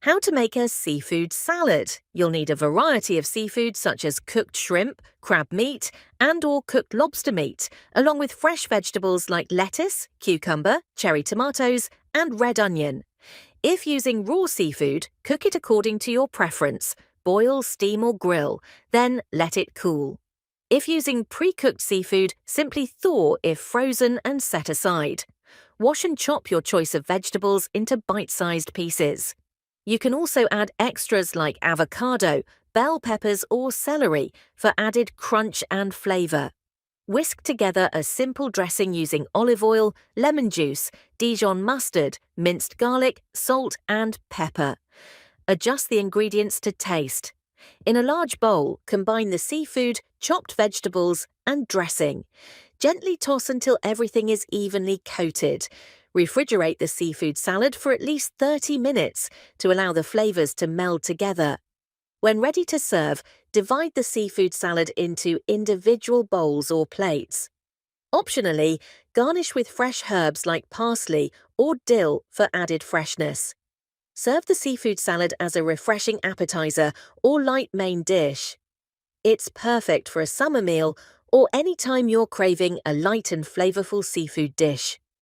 How to make a seafood salad. You'll need a variety of seafood such as cooked shrimp, crab meat, and/or cooked lobster meat, along with fresh vegetables like lettuce, cucumber, cherry tomatoes, and red onion. If using raw seafood, cook it according to your preference. Boil, steam, or grill, then let it cool. If using pre-cooked seafood, simply thaw if frozen and set aside. Wash and chop your choice of vegetables into bite-sized pieces. You can also add extras like avocado, bell peppers, or celery for added crunch and flavor. Whisk together a simple dressing using olive oil, lemon juice, Dijon mustard, minced garlic, salt, and pepper. Adjust the ingredients to taste. In a large bowl, combine the seafood, chopped vegetables, and dressing. Gently toss until everything is evenly coated. Refrigerate the seafood salad for at least 30 minutes to allow the flavors to meld together. When ready to serve, divide the seafood salad into individual bowls or plates. Optionally, garnish with fresh herbs like parsley or dill for added freshness. Serve the seafood salad as a refreshing appetizer or light main dish. It's perfect for a summer meal or anytime you're craving a light and flavorful seafood dish.